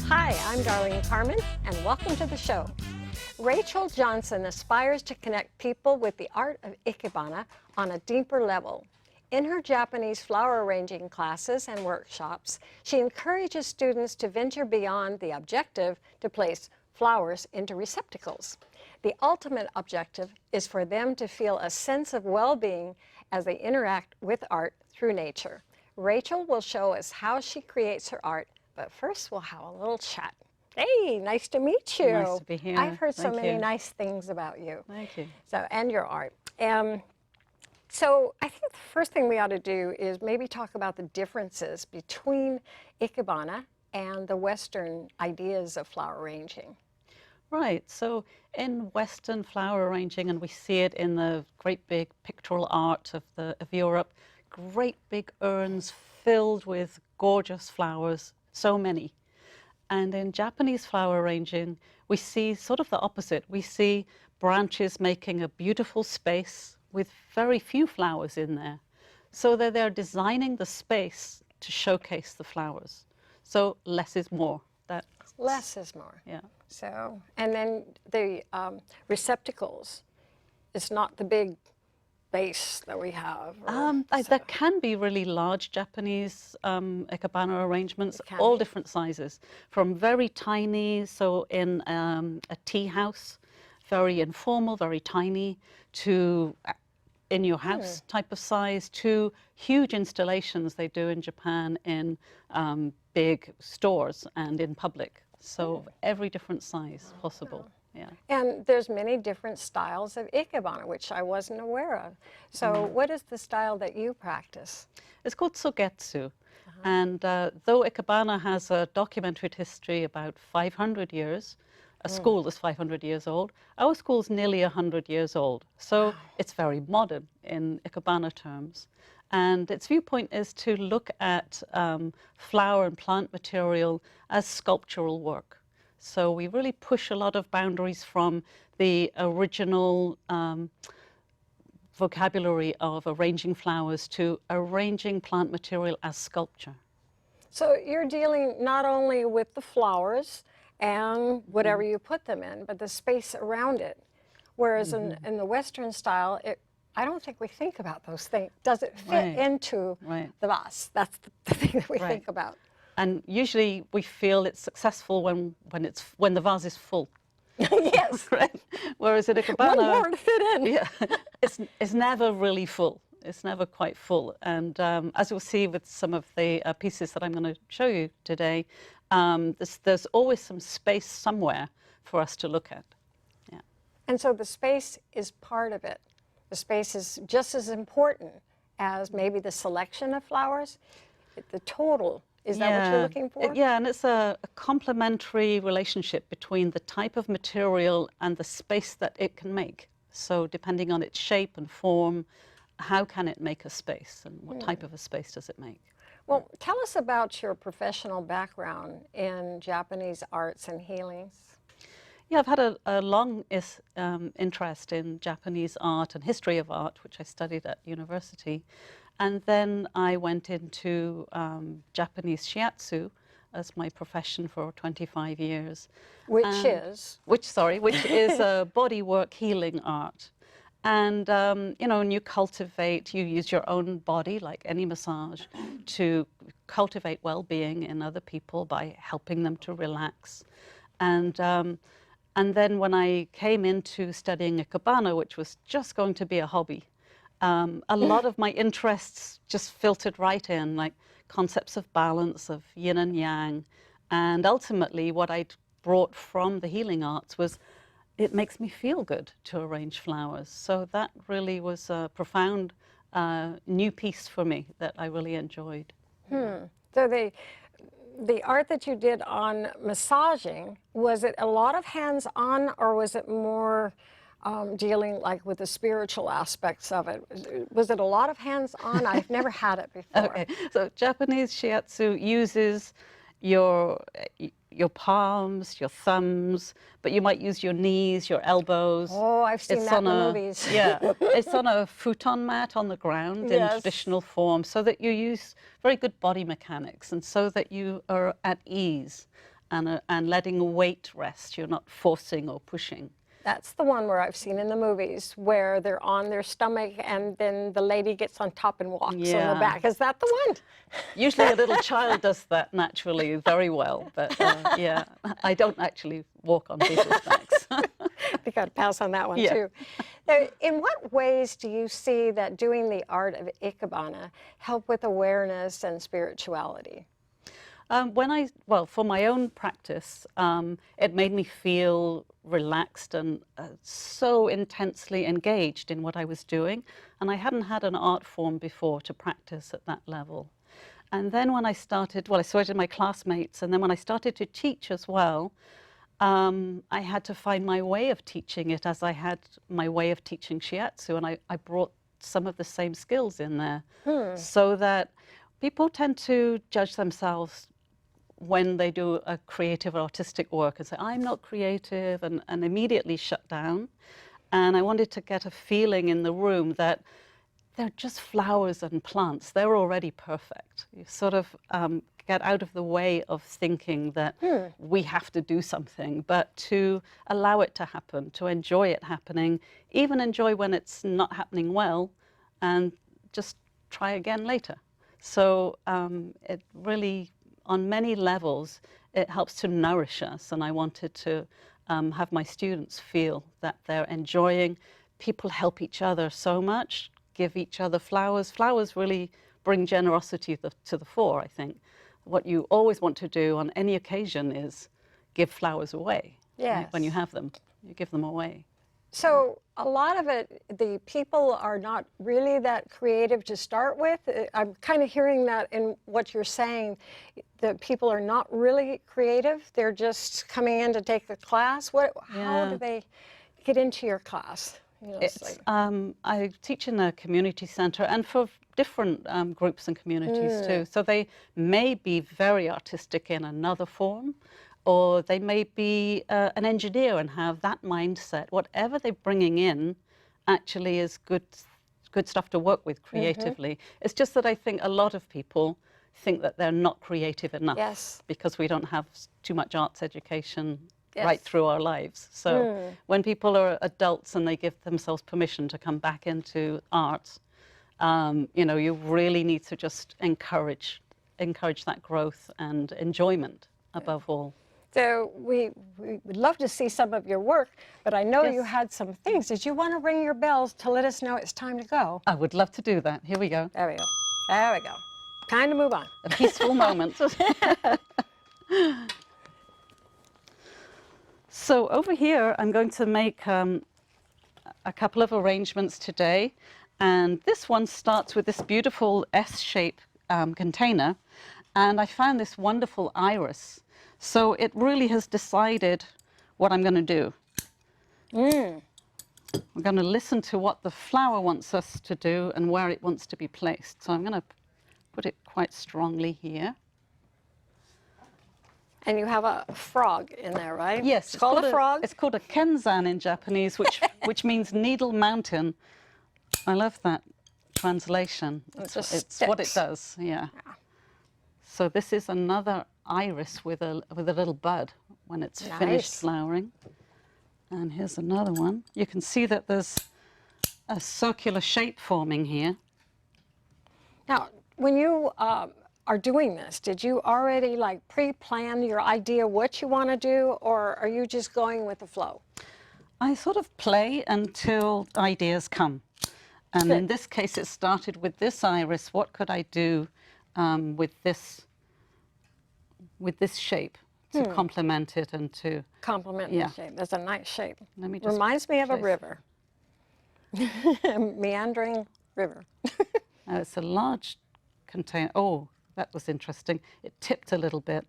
Hi, I'm Darlene Carman, and welcome to the show. Rachel Johnson aspires to connect people with the art of Ikebana on a deeper level. In her Japanese flower arranging classes and workshops, she encourages students to venture beyond the objective to place flowers into receptacles. The ultimate objective is for them to feel a sense of well-being as they interact with art through nature. Rachel will show us how she creates her art, but first we'll have a little chat. Hey, nice to meet you. Nice to be here. I've heard so Thank many you. nice things about you. Thank you. So, and your art. So I think the first thing we ought to do is maybe talk about the differences between Ikebana and the Western ideas of flower arranging. Right, so in Western flower arranging, and we see it in the great big pictorial art of Europe, great big urns filled with gorgeous flowers, so many. And in Japanese flower arranging, we see sort of the opposite. We see branches making a beautiful space with very few flowers in there, so that they're designing the space to showcase the flowers. So less is more. Less is more. Yeah. So, and then the receptacles, it's not the big base that we have. There can be really large Japanese Ikebana arrangements, all different sizes, from very tiny, so in a tea house, very informal, very tiny, to in your house type of size, to huge installations they do in Japan in big stores and in public. So every different size possible. Yeah. And there's many different styles of Ikebana, which I wasn't aware of. So what is the style that you practice? It's called Sogetsu. And though Ikebana has a documented history about 500 years, a school is 500 years old, our school's nearly 100 years old. So it's very modern in Ikebana terms. And its viewpoint is to look at flower and plant material as sculptural work. So we really push a lot of boundaries from the original vocabulary of arranging flowers to arranging plant material as sculpture. So you're dealing not only with the flowers and whatever you put them in, but the space around it. Whereas in the Western style, I don't think we think about those things. Does it fit into the vase? That's the thing that we think about. And usually we feel it's successful when the vase is full. Yes. Right? Whereas in Ikebana, one more to fit in. Yeah, it's never really full. It's never quite full. And as you'll see with some of the pieces that I'm going to show you today, there's always some space somewhere for us to look at. Yeah. And so the space is part of it. The space is just as important as maybe the selection of flowers, the total. Is that what you're looking for? Yeah, and it's a complementary relationship between the type of material and the space that it can make. So depending on its shape and form, how can it make a space and what type of a space does it make? Well, tell us about your professional background in Japanese arts and healings. Yeah, I've had a long interest in Japanese art and history of art, which I studied at university. And then I went into Japanese shiatsu as my profession for 25 years. Which is a bodywork healing art. And, you know, when you cultivate, you use your own body, like any massage, to cultivate well-being in other people by helping them to relax. And then when I came into studying Ikebana, which was just going to be a hobby, a lot of my interests just filtered right in, like concepts of balance, of yin and yang. And ultimately, what I brought from the healing arts was it makes me feel good to arrange flowers. So that really was a profound new piece for me that I really enjoyed. So the art that you did on massaging, was it a lot of hands-on, or was it more dealing like with the spiritual aspects of it? Was it a lot of hands-on? I've never had it before. Okay, so Japanese shiatsu uses your palms, your thumbs, but you might use your knees, your elbows. Oh, I've seen that in the movies. Yeah, it's on a futon mat on the ground in traditional form, so that you use very good body mechanics and so that you are at ease. and letting weight rest. You're not forcing or pushing. That's the one where I've seen in the movies where they're on their stomach and then the lady gets on top and walks on the back. Is that the one? Usually a little child does that naturally very well, but yeah, I don't actually walk on people's backs. You got to pass on that one too. Now, in what ways do you see that doing the art of Ikebana help with awareness and spirituality? For my own practice, it made me feel relaxed and so intensely engaged in what I was doing. And I hadn't had an art form before to practice at that level. And then when I started, I started my classmates, and then when I started to teach as well, I had to find my way of teaching it as I had my way of teaching shiatsu, and I brought some of the same skills in there, so that people tend to judge themselves when they do a creative or artistic work and say, I'm not creative, and immediately shut down. And I wanted to get a feeling in the room that they're just flowers and plants. They're already perfect. You sort of get out of the way of thinking that we have to do something, but to allow it to happen, to enjoy it happening, even enjoy when it's not happening well, and just try again later. So it really, on many levels, it helps to nourish us. And I wanted to have my students feel that they're enjoying. People help each other so much, give each other flowers. Flowers really bring generosity to the fore, I think. What you always want to do on any occasion is give flowers away. Yes. Right? When you have them, you give them away. So a lot of it, the people are not really that creative to start with. I'm kind of hearing that in what you're saying, that people are not really creative. They're just coming in to take a class. How do they get into your class? You know, I teach in a community center, and for different groups and communities too. So they may be very artistic in another form, or they may be an engineer and have that mindset. Whatever they're bringing in actually is good stuff to work with creatively. It's just that I think a lot of people think that they're not creative enough because we don't have too much arts education right through our lives. So when people are adults and they give themselves permission to come back into art, you know, you really need to just encourage that growth and enjoyment above all. So we would love to see some of your work, but I know you had some things. Did you want to ring your bells to let us know it's time to go? I would love to do that. Here we go. There we go. There we go. Time to move on. A peaceful moment. So over here, I'm going to make a couple of arrangements today. And this one starts with this beautiful S-shape container. And I found this wonderful iris. So it really has decided what I'm going to do. We're going to listen to what the flower wants us to do and where it wants to be placed. So I'm going to put it quite strongly here. And you have a frog in there, right? Yes. It's called a frog? It's called a kenzan in Japanese, which means needle mountain. I love that translation. It's what it does, yeah. So this is another iris with a little bud when it's finished flowering. And here's another one. You can see that there's a circular shape forming here. Now, when you are doing this, did you already like pre-plan your idea what you want to do, or are you just going with the flow? I sort of play until ideas come. And in this case, it started with this iris. What could I do with this shape to complement it and to complement the shape? That's a nice shape. Let me just reminds me of a river, meandering river. It's a large container. Oh, that was interesting. It tipped a little bit.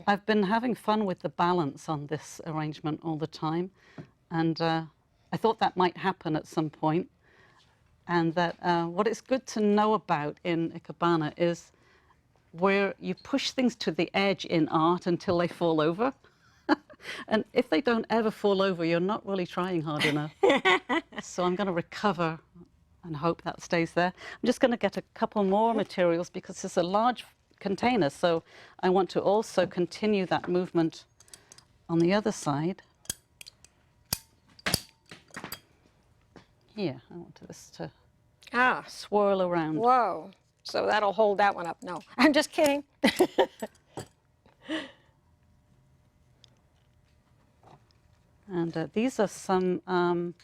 I've been having fun with the balance on this arrangement all the time, and I thought that might happen at some point. And that what it's good to know about in Ikebana is where you push things to the edge in art until they fall over. And if they don't ever fall over, you're not really trying hard enough. So I'm going to recover and hope that stays there. I'm just going to get a couple more materials because it's a large container. So I want to also continue that movement on the other side. Here, I want this to swirl around. Whoa. So that'll hold that one up. No, I'm just kidding. And these are some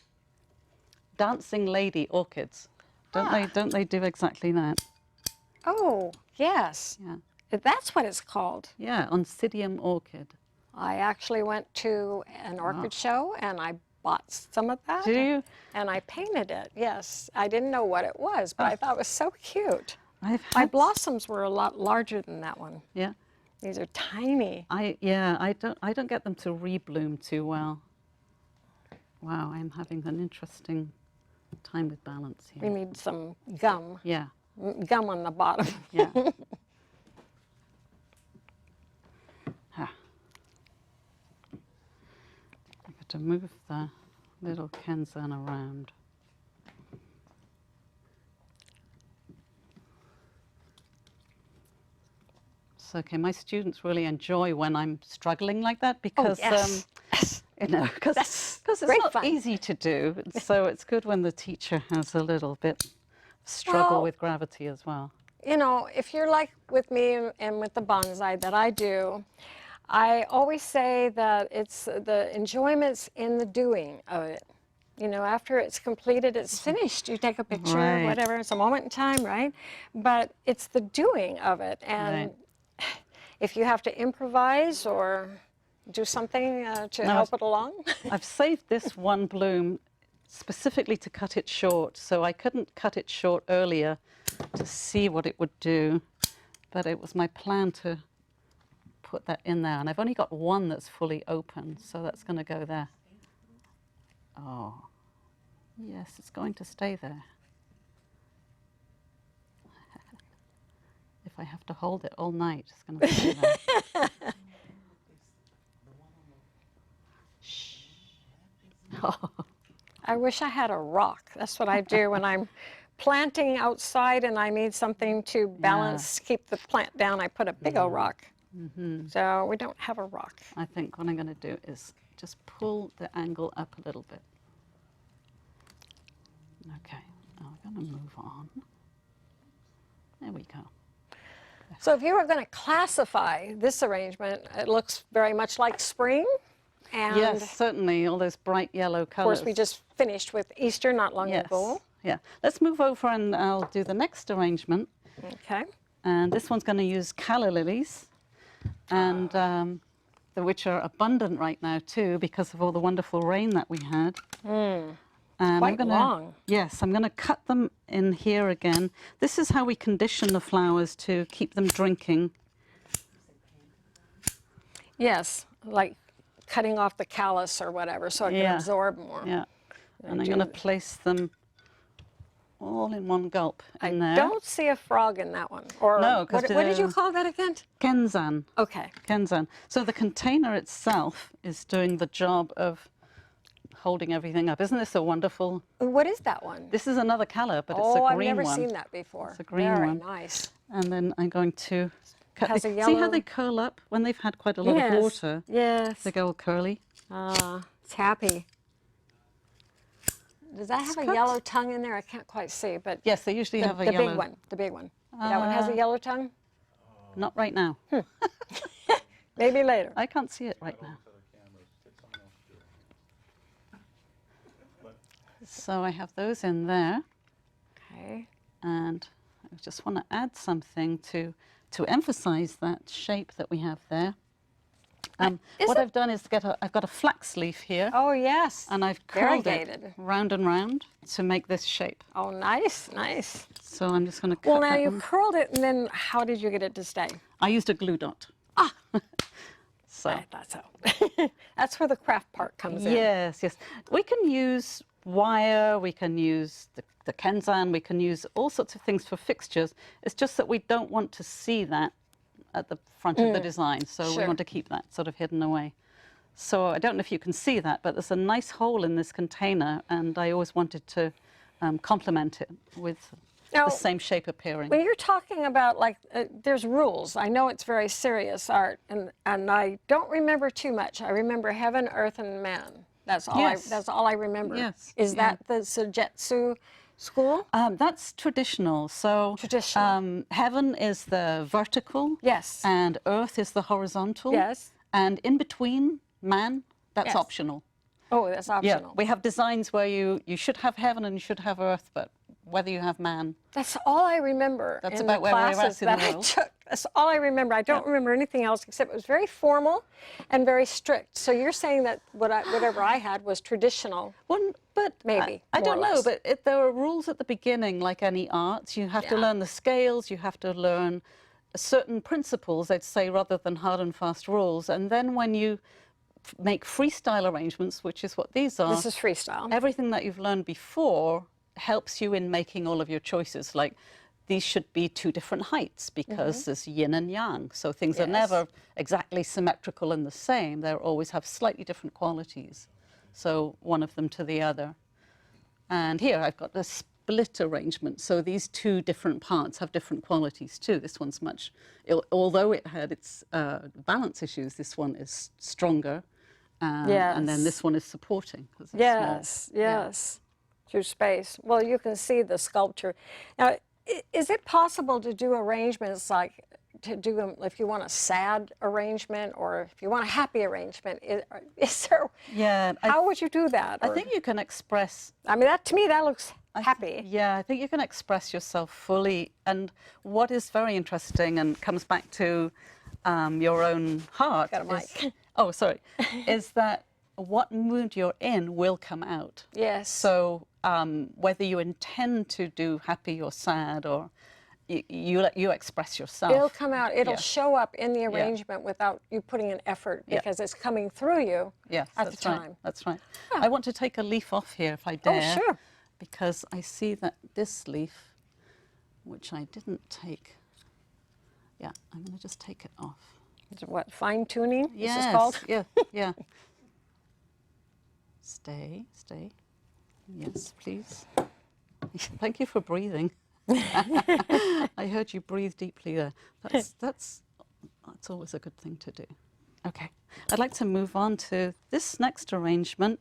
dancing lady orchids. Don't they do exactly that? Oh, yes. Yeah. That's what it's called. Yeah, Oncidium Orchid. I actually went to an orchid show and I bought some of that. Do you? And I painted it, yes. I didn't know what it was, but I thought it was so cute. My blossoms were a lot larger than that one. Yeah. These are tiny. I don't get them to rebloom too well. Wow, I'm having an interesting time with balance here. We need some gum. Yeah. Gum on the bottom. Yeah. I got to move the little Kenzan around. So, okay, my students really enjoy when I'm struggling like that because, you know, because it's not fun. easy to do. So it's good when the teacher has a little bit of struggle with gravity as well. You know, if you're like with me and with the bonsai that I do, I always say that it's the enjoyment's in the doing of it. You know, after it's completed, it's finished. You take a picture, Right. whatever, it's a moment in time, right? But it's the doing of it. And if you have to improvise or do something to help it along. I've saved this one bloom specifically to cut it short, so I couldn't cut it short earlier to see what it would do, but it was my plan to put that in there, and I've only got one that's fully open, so that's going to go there. Oh, yes, it's going to stay there. If I have to hold it all night, it's going to stay there. Shh. Oh. I wish I had a rock. That's what I do when I'm planting outside and I need something to balance, keep the plant down. I put a big old rock. So we don't have a rock. I think what I'm going to do is just pull the angle up a little bit. Okay, now I'm going to move on. There we go. So if you were going to classify this arrangement, it looks very much like spring. And Yes, certainly, all those bright yellow of colors. course, we just finished with Easter not long ago. Yeah, let's move over and I'll do the next arrangement. Okay. And this one's going to use calla lilies, and which are abundant right now too because of all the wonderful rain that we had. And Quite long. Yes, I'm going to cut them in here again. This is how we condition the flowers to keep them drinking. Yes, like cutting off the callus or whatever so it can absorb more. Yeah, and I'm going to place them all in one gulp in there. I don't see a frog in that one. Or No, what did you call that again? Kenzan. Okay. Kenzan. So the container itself is doing the job of holding everything up. Isn't this so wonderful? What is that one? This is another color, but it's a I've green never one. seen that before. It's a green Very one. nice. And then I'm going to cut. Has a See how yellow- they curl up when they've had quite a lot of water? Yes. They go all curly. It's happy. Does that have a cut. yellow tongue in there? I can't quite see, but Yes, they usually have a the yellow. big one. The big one. That one has a yellow tongue? Not right now. Maybe later. I can't see it right now. So I have those in there, Okay. and I just want to add something to emphasize that shape that we have there. What I've done is I've got a flax leaf here, Oh, yes. and I've curled Variegated. it round and round to make this shape. Oh, nice, nice. So I'm just going to cut Well, now that you one. curled it, and then how did you get it to stay? I used a glue dot. So I thought so. That's where the craft part comes in. yes, yes. We can use wire, we can use the Kenzan, we can use all sorts of things for fixtures. It's just that we don't want to see that at the front of the design, so we Sure. want to keep that sort of hidden away. So I don't know if you can see that, but there's a nice hole in this container, and I always wanted to complement it with Now, the same shape appearing. when you're talking about, like, there's rules. I know it's very serious art, and I don't remember too much. I remember heaven, earth, and man. That's all. Yes. That's all I remember. Yes, Is yeah. that the Sujetsu school? That's traditional. So Traditional. heaven is the vertical. Yes. And earth is the horizontal. Yes. And in between, man, that's Yes. optional. Oh, that's optional. Yeah, we have designs where you should have heaven and you should have earth, but whether you have man. That's all I remember. That's in about the where we're at classes in the that I world. took. That's all I remember. I don't remember anything else except it was very formal and very strict. So you're saying that whatever I had was traditional. Well, but Maybe, I more don't or know, less. but there are rules at the beginning, like any arts. You have to Yeah. learn the scales, you have to learn certain principles, I'd say, rather than hard and fast rules. And then when you make freestyle arrangements, which is what these are, This is freestyle. everything that you've learned before helps you in making all of your choices. Like, these should be two different heights because there's yin and yang. So things are Mm-hmm. Yes. never exactly symmetrical and the same. They always have slightly different qualities. So one of them to the other. And here I've got a split arrangement. So these two different parts have different qualities too. This one's much, although it had its balance issues, this one is stronger. And then Yes. this one is supporting. 'Cause it's Yes, small. Yeah. yes, through space. Well, you can see the sculpture. Now, is it possible to do arrangements like to do them if you want a sad arrangement or if you want a happy arrangement? Is there? Yeah, How would you do that? I Or- think you can express. I mean, that to me that looks I th- happy. Yeah, I think you can express yourself fully. And what is very interesting and comes back to your own heart. Got a is- mic. oh, sorry. Is that what mood you're in will come out. Yes. So whether you intend to do happy or sad, or you express yourself. It'll come out. It'll Yeah. show up in the arrangement without you putting an effort Yeah. because it's coming through you Yes, at the that's right. time. That's right. I want to take a leaf off here if I dare. Oh, sure. Because I see that this leaf, which I didn't take, yeah, I'm going to just take it off. Is it what, fine tuning? Yes, This is called? yeah, yeah. Stay. Yes, please. Thank you for breathing. I heard you breathe deeply there. That's always a good thing to do. Okay, I'd like to move on to this next arrangement.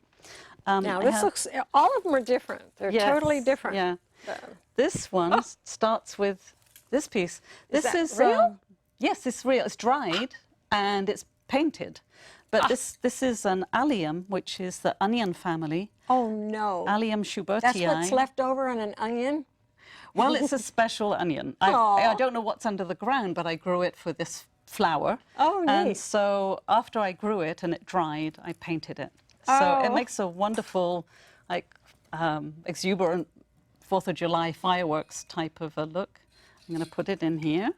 Now, I this have- looks, all of them are different. They're Yes, totally different. Yeah. This one starts with this piece. This that is real? Yes, it's real. It's dried and it's painted. But this is an allium, which is the onion family. Oh, no. Allium schubertii. That's what's left over on an onion? Well, it's a special onion. I Aw. don't know what's under the ground, but I grew it for this flower. Oh, And neat. so after I grew it and it dried, I painted it. So it Oh. makes a wonderful, like, exuberant 4th of July fireworks type of a look. I'm going to put it in here.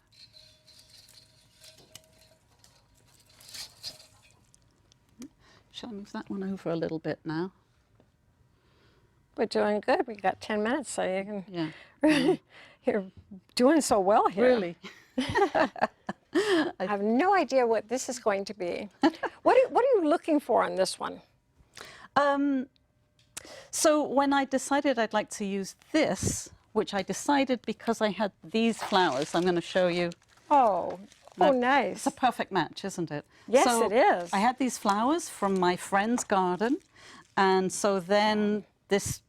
Shall I move that one over a little bit now? We're doing good. We got 10 minutes, so you can. Yeah. You're doing so well here. Really? I have no idea what this is going to be. What are you looking for on this one? So when I decided I'd like to use this, which I decided because I had these flowers, I'm going to show you. Oh, nice. It's a perfect match, isn't it? Yes, So it is. I had these flowers from my friend's garden, and so then this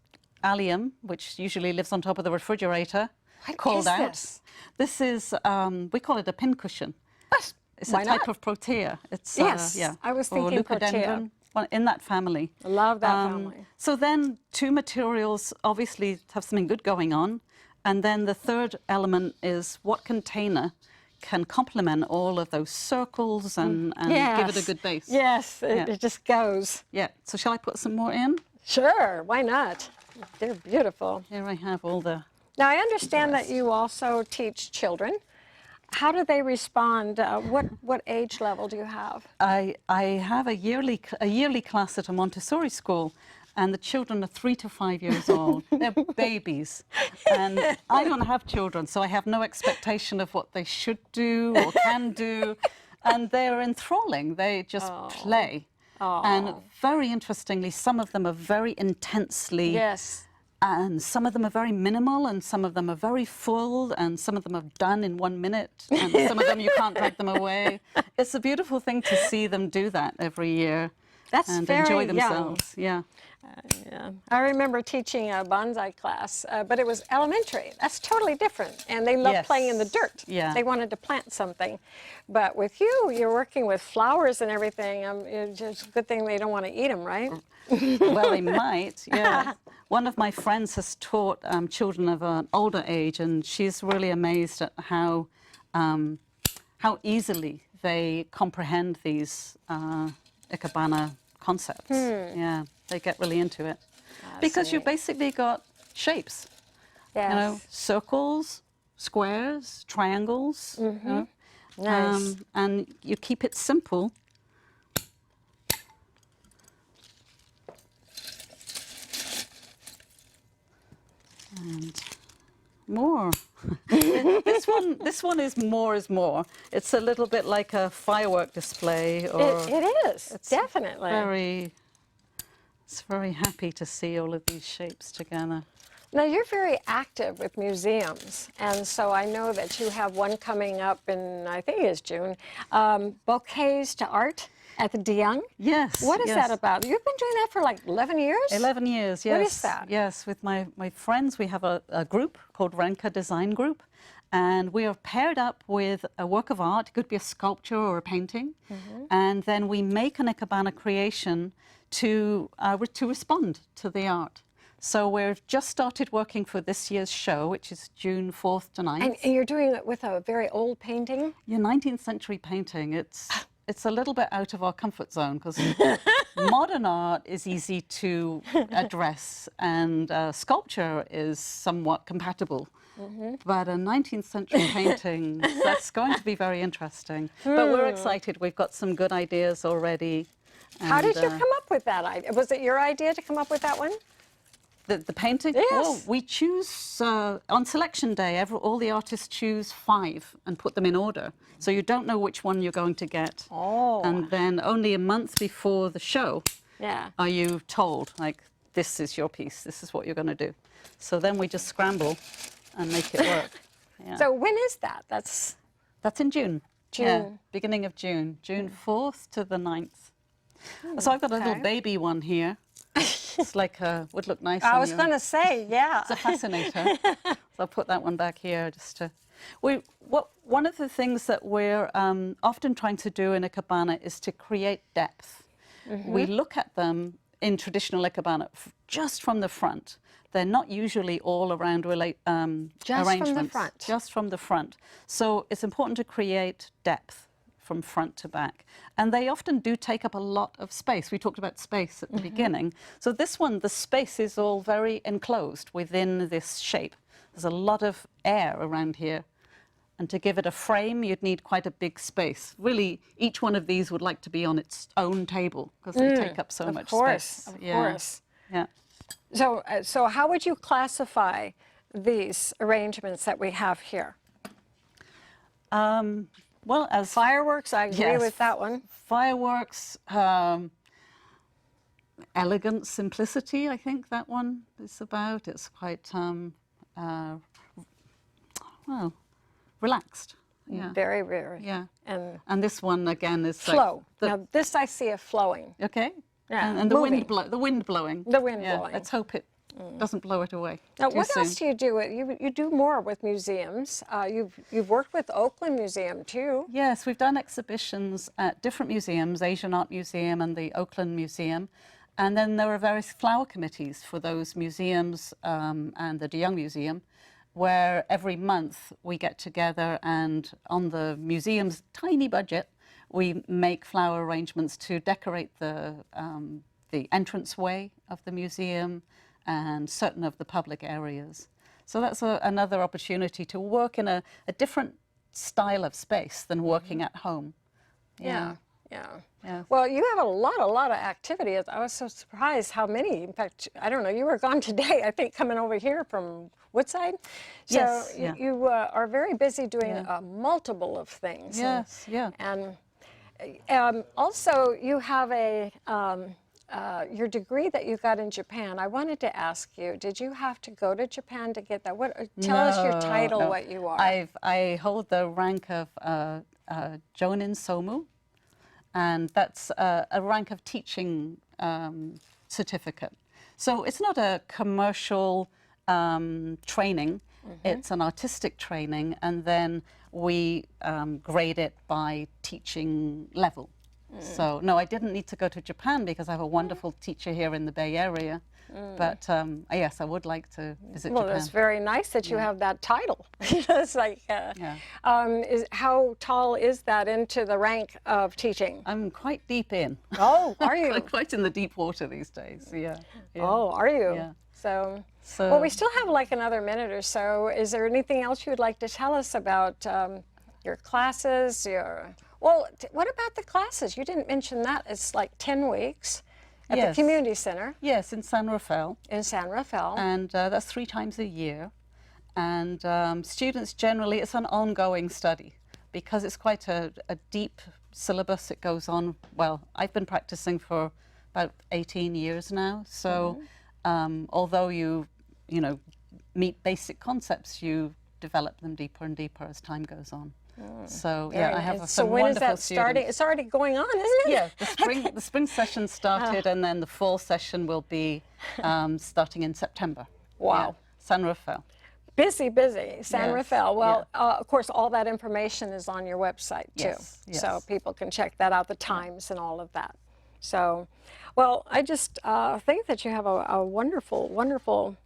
allium, which usually lives on top of the refrigerator, What called is out. this? This is, we call it a pincushion. It's Why a type not? of protea. It's, Yes, yeah. I was or thinking protea. leucodendron, well, in that family. I love that family. So then two materials obviously have something good going on. And then the third element is what container can complement all of those circles and give it a good base. Yes, Yeah. it just goes. Yeah. So shall I put some more in? Sure, why not? They're beautiful. Here I have all the... Now, I understand that you also teach children. How do they respond? What age level do you have? I have a yearly class at a Montessori school, and the children are 3 to 5 years old. They're babies. And I don't have children, so I have no expectation of what they should do or can do. And they're enthralling. They just play. And very interestingly, some of them are very intensely Yes. And some of them are very minimal, and some of them are very full, and some of them are done in 1 minute, and some of them you can't drag them away. It's a beautiful thing to see them do that every year. That's and very enjoy young. themselves. Yeah. Yeah. I remember teaching a bonsai class, but it was elementary. That's totally different. And they loved playing in the dirt. Yeah. They wanted to plant something. But with you, you're working with flowers and everything. It's just a good thing they don't want to eat them, right? Well, they might, yeah. One of my friends has taught children of an older age, and she's really amazed at how easily they comprehend these Ikebana concepts. Yeah, they get really into it. Because you basically got shapes. Yes. You know, circles, squares, triangles. You know, Nice. and you keep it simple. And more. This one is more. It's a little bit like a firework display. Or It is, definitely. It's very happy to see all of these shapes together. Now, you're very active with museums, and so I know that you have one coming up in, I think it's June, Bouquets to Art at the De Young. Yes. What is that about? You've been doing that for like 11 years? 11 years, yes. What is that? Yes, with my friends, we have a group called Renka Design Group, and we are paired up with a work of art. It could be a sculpture or a painting, and then we make an Ikebana creation to respond to the art. So we've just started working for this year's show, which is June 4th to 9th. And you're doing it with a very old painting? Yeah, 19th century painting. It's a little bit out of our comfort zone because modern art is easy to address, and sculpture is somewhat compatible. But a 19th century painting, that's going to be very interesting. But we're excited. We've got some good ideas already. How did you come up with that idea? Was it your idea to come up with that one? The painting? Yes. Well, we choose, on selection day, all the artists choose 5 and put them in order. So you don't know which one you're going to get. Oh. And then only a month before the show are you told, like, this is your piece, this is what you're going to do. So then we just scramble and make it work. Yeah. So when is that? That's in June. June. Yeah, beginning of June. June 4th to the 9th. So I've got a little baby one here. It's like would look nice. I was going to say, yeah. It's a fascinator. So I'll put that one back here just to. One of the things that we're often trying to do in Ikebana is to create depth. We look at them in traditional Ikebana just from the front. They're not usually all around arrangements. From the front. Just from the front. So it's important to create depth from front to back. And they often do take up a lot of space. We talked about space at the beginning. So this one, the space is all very enclosed within this shape. There's a lot of air around here. And to give it a frame, you'd need quite a big space. Really, each one of these would like to be on its own table because they take up so much space. Of course. Yeah. So how would you classify these arrangements that we have here? Well, as Fireworks, I agree with that one. Fireworks, elegant simplicity, I think that one is about. It's quite, well, relaxed. Yeah. Very, very. Yeah. And this one, again, is flow. like... Now, this I see a flowing. Okay. Yeah, And the wind moving. the wind blowing. The wind blowing. Let's hope it doesn't blow it away Now, too what soon. else do you do? You do more with museums. You've worked with Oakland Museum, too. Yes, we've done exhibitions at different museums, Asian Art Museum and the Oakland Museum. And then there are various flower committees for those museums and the De Young Museum, where every month we get together and on the museum's tiny budget, we make flower arrangements to decorate the entranceway of the museum and certain of the public areas. So that's another opportunity to work in a different style of space than working at home. Yeah. Yeah. Well, you have a lot of activity. I was so surprised how many. In fact, I don't know, you were gone today, I think, coming over here from Woodside. So Yes, yeah. you are very busy doing multiple of things. Yes, And also, you have a your degree that you got in Japan, I wanted to ask you, did you have to go to Japan to get that? What? Tell us your title, No. what you are. I hold the rank of Jonin Somu, and that's a rank of teaching certificate. So it's not a commercial training, it's an artistic training, and then we grade it by teaching level. So no, I didn't need to go to Japan because I have a wonderful teacher here in the Bay Area. But yes, I would like to visit Well, Japan. that's very nice that you have that title. It's like, how tall is that into the rank of teaching? I'm quite deep in. Oh, are you? I'm quite in the deep water these days. Yeah. Oh, are you? Yeah. So, So well, we still have like another minute or so. Is there anything else you would like to tell us about your classes? Well, what about the classes? You didn't mention that. It's like 10 weeks at the community center. Yes, in San Rafael. In San Rafael. And that's 3 times a year. And students generally, it's an ongoing study because it's quite a deep syllabus. It goes on, well, I've been practicing for about 18 years now. So although you meet basic concepts, you develop them deeper and deeper as time goes on. So yeah, I have some wonderful students. So when is that starting? It's already going on, isn't it? Yeah, the spring session started, and then the fall session will be starting in September. Wow. Yeah, San Rafael. Busy, San Rafael. Well, of course, all that information is on your website too. Yes. So people can check that out, the times and all of that. So, well, I just think that you have a wonderful, wonderful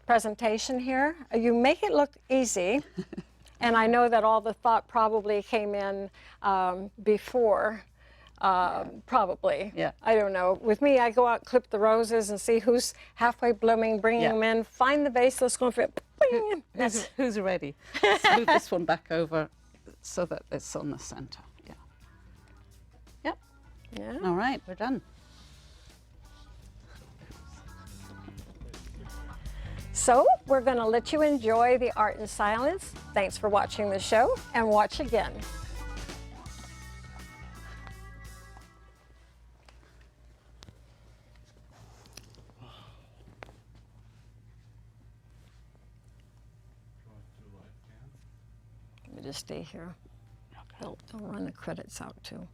presentation here. You make it look easy. And I know that all the thought probably came in before, probably. Yeah. I don't know. With me, I go out, clip the roses, and see who's halfway blooming, bring them in, find the vase, let's go for it. Who's ready? Let's move this one back over so that it's on the center. Yeah. Yep. Yeah. All right, we're done. So we're going to let you enjoy the art in silence. Thanks for watching the show, and watch again. Let me just stay here. They'll run the credits out too.